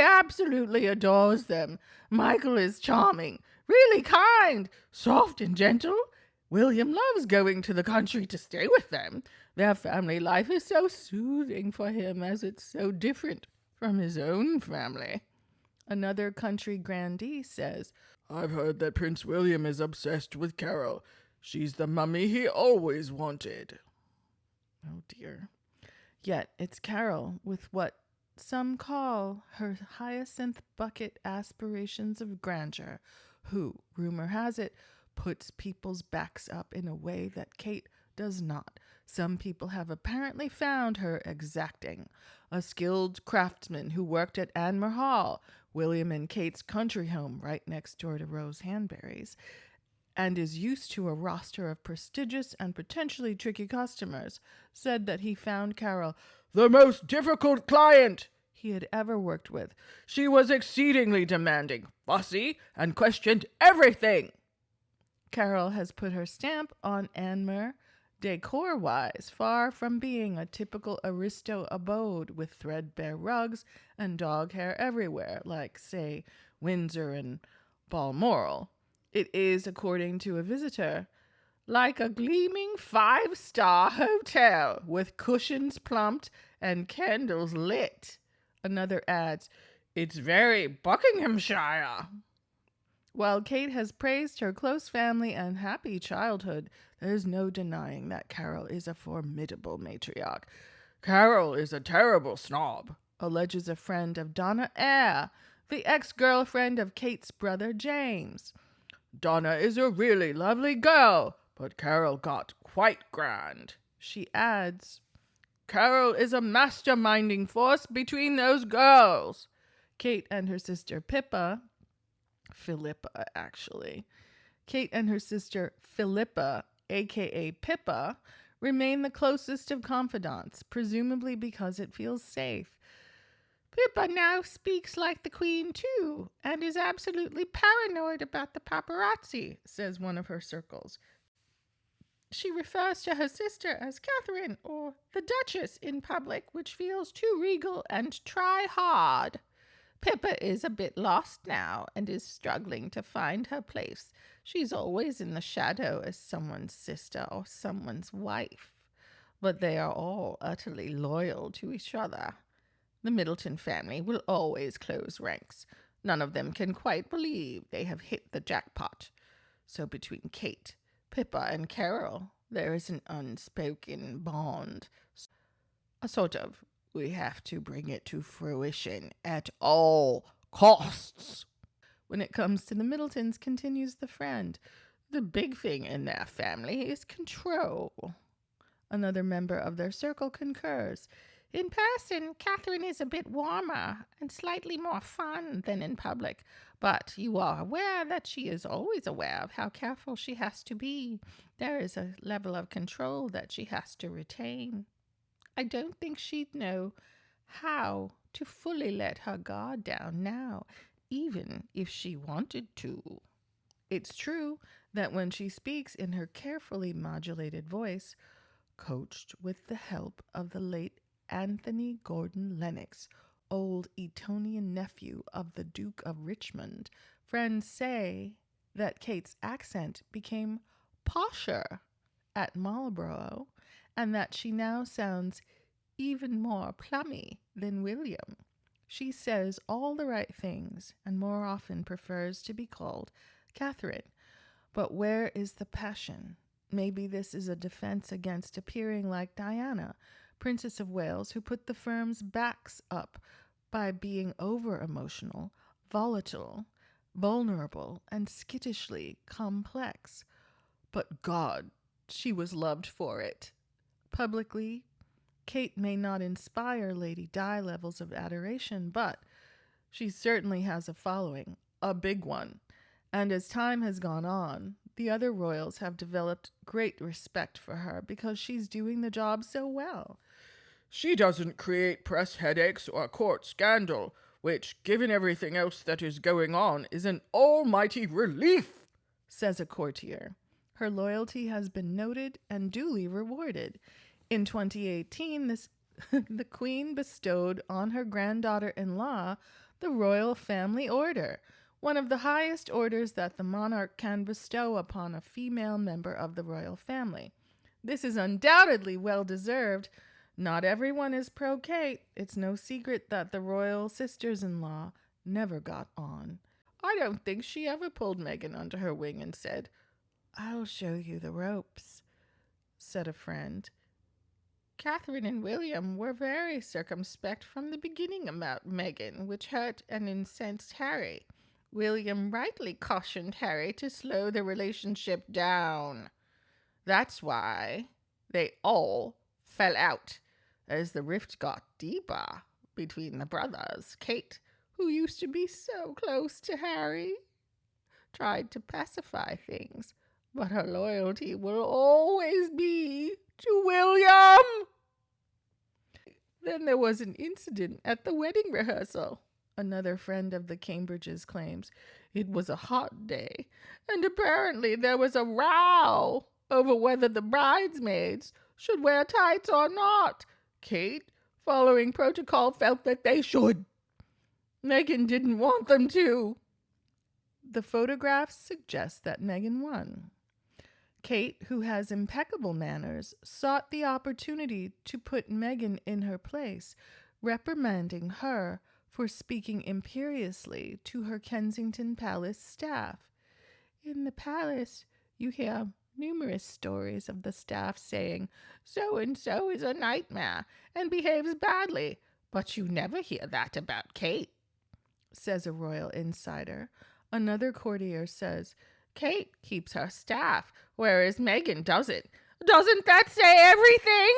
absolutely adores them. Michael is charming, really kind, soft and gentle. William loves going to the country to stay with them. Their family life is so soothing for him, as it's so different from his own family. Another country grandee says, I've heard that Prince William is obsessed with Carol. She's the mummy he always wanted. Oh dear. Yet it's Carol with what some call her hyacinth bucket aspirations of grandeur, who, rumor has it, puts people's backs up in a way that Kate does not. Some people have apparently found her exacting. A skilled craftsman who worked at Anmer Hall, William and Kate's country home right next door to Rose Hanbury's, and is used to a roster of prestigious and potentially tricky customers, said that he found Carol the most difficult client he had ever worked with. She was exceedingly demanding, fussy, and questioned everything. Carol has put her stamp on Anmer, decor-wise, far from being a typical aristo abode with threadbare rugs and dog hair everywhere, like, say, Windsor and Balmoral. It is, according to a visitor, like a gleaming 5-star hotel with cushions plumped and candles lit. Another adds, it's very Buckinghamshire. While Kate has praised her close family and happy childhood, there's no denying that Carol is a formidable matriarch. Carol is a terrible snob, alleges a friend of Donna Eyre, the ex-girlfriend of Kate's brother James. Donna is a really lovely girl, but Carol got quite grand. She adds, Carol is a masterminding force between those girls. Kate and her sister Philippa, Kate and her sister Philippa, a.k.a. Pippa, remain the closest of confidants, presumably because it feels safe. Pippa now speaks like the Queen, too, and is absolutely paranoid about the paparazzi, says one of her circles. She refers to her sister as Catherine or the Duchess in public, which feels too regal and try-hard. Pippa is a bit lost now and is struggling to find her place. She's always in the shadow as someone's sister or someone's wife. But they are all utterly loyal to each other. The Middleton family will always close ranks. None of them can quite believe they have hit the jackpot. So between Kate, Pippa, and Carol, there is an unspoken bond. A sort of, we have to bring it to fruition at all costs. When it comes to the Middletons, continues the friend, the big thing in their family is control. Another member of their circle concurs. In person, Catherine is a bit warmer and slightly more fun than in public, but you are aware that she is always aware of how careful she has to be. There is a level of control that she has to retain. I don't think she'd know how to fully let her guard down now, even if she wanted to. It's true that when she speaks in her carefully modulated voice, coached with the help of the late Anthony Gordon Lennox, old Etonian nephew of the Duke of Richmond, friends say that Kate's accent became posher at Marlborough, and that she now sounds even more plummy than William. She says all the right things and more often prefers to be called Catherine. But where is the passion? Maybe this is a defense against appearing like Diana, Princess of Wales, who put the firm's backs up by being over-emotional, volatile, vulnerable, and skittishly complex. But God, she was loved for it. Publicly, Kate may not inspire Lady Di levels of adoration, but she certainly has a following, a big one. And as time has gone on, the other royals have developed great respect for her because she's doing the job so well. She doesn't create press headaches or court scandal, which, given everything else that is going on, is an almighty relief, says a courtier. Her loyalty has been noted and duly rewarded. In 2018, the Queen bestowed on her granddaughter-in-law the Royal Family Order, one of the highest orders that the monarch can bestow upon a female member of the royal family. This is undoubtedly well deserved. Not everyone is pro Kate. It's no secret that the royal sisters-in-law never got on. I don't think she ever pulled Meghan under her wing and said, "I'll show you the ropes," said a friend. Catherine and William were very circumspect from the beginning about Meghan, which hurt and incensed Harry. William rightly cautioned Harry to slow the relationship down. That's why they all fell out as the rift got deeper between the brothers. Kate, who used to be so close to Harry, tried to pacify things, but her loyalty will always be to William. Then there was an incident at the wedding rehearsal. Another friend of the Cambridges claims it was a hot day, and apparently there was a row over whether the bridesmaids should wear tights or not. Kate, following protocol, felt that they should. Meghan didn't want them to. The photographs suggest that Meghan won. Kate, who has impeccable manners, sought the opportunity to put Meghan in her place, reprimanding her for speaking imperiously to her Kensington Palace staff. In the palace, you hear numerous stories of the staff saying, "So-and-so is a nightmare and behaves badly," but you never hear that about Kate, says a royal insider. Another courtier says, "Kate keeps her staff, whereas Meghan doesn't. Doesn't that say everything?"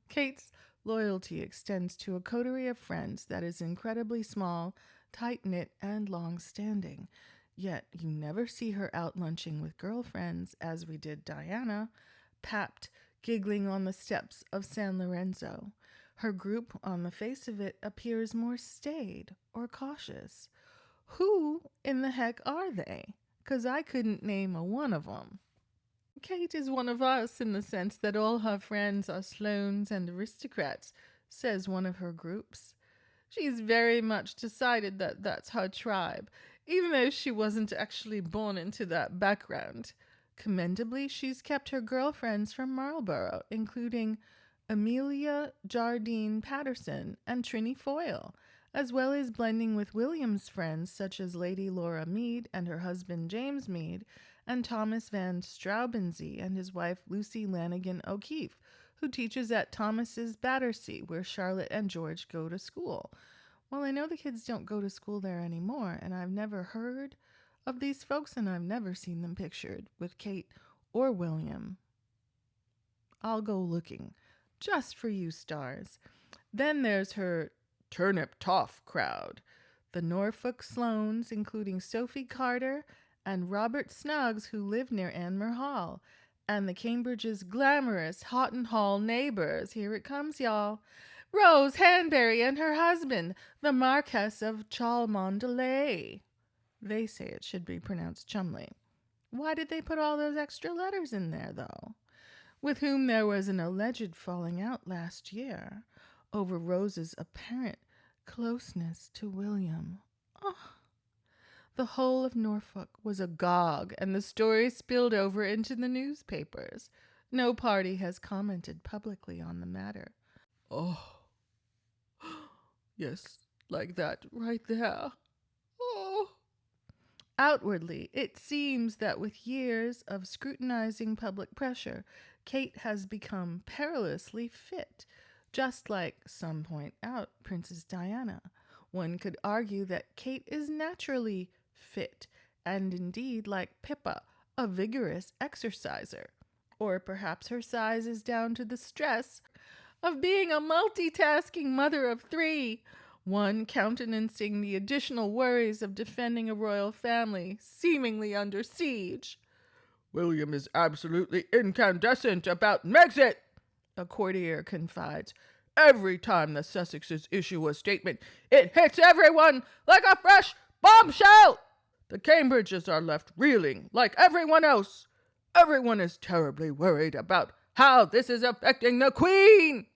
Kate's loyalty extends to a coterie of friends that is incredibly small, tight-knit, and long-standing. Yet you never see her out lunching with girlfriends, as we did Diana, papped, giggling on the steps of San Lorenzo. Her group, on the face of it, appears more staid or cautious. Who in the heck are they? 'Cause I couldn't name a one of them. Kate is one of us in the sense that all her friends are Sloanes and aristocrats, says one of her groups. She's very much decided that that's her tribe, even though she wasn't actually born into that background. Commendably, she's kept her girlfriends from Marlborough, including Amelia Jardine Patterson and Trinny Foyle, as well as blending with William's friends such as Lady Laura Mead and her husband James Mead, and Thomas Van Straubenzee and his wife Lucy Lanigan O'Keefe, who teaches at Thomas's Battersea, where Charlotte and George go to school. Well, I know the kids don't go to school there anymore, and I've never heard of these folks, and I've never seen them pictured with Kate or William. I'll go looking, just for you stars. Then there's her turnip toff crowd. The Norfolk Sloanes, including Sophie Carter and Robert Snuggs, who live near Anmer Hall, and the Cambridge's glamorous Houghton Hall neighbors. Here it comes, y'all. Rose Hanbury and her husband, the Marquess of Cholmondeley. They say it should be pronounced Chumley. Why did they put all those extra letters in there, though? With whom there was an alleged falling out last year over Rose's apparent closeness to William. Oh. The whole of Norfolk was agog, and the story spilled over into the newspapers. No party has commented publicly on the matter. Oh, yes, like that right there. Oh. Outwardly, it seems that with years of scrutinizing public pressure, Kate has become perilously fit, just like, some point out, Princess Diana. One could argue that Kate is naturally fit, and indeed, like Pippa, a vigorous exerciser. Or perhaps her size is down to the stress of being a multitasking mother of three, one countenancing the additional worries of defending a royal family seemingly under siege. "William is absolutely incandescent about Megxit," a courtier confides. "Every time the Sussexes issue a statement, it hits everyone like a fresh bombshell. The Cambridges are left reeling like everyone else. Everyone is terribly worried about how this is affecting the Queen."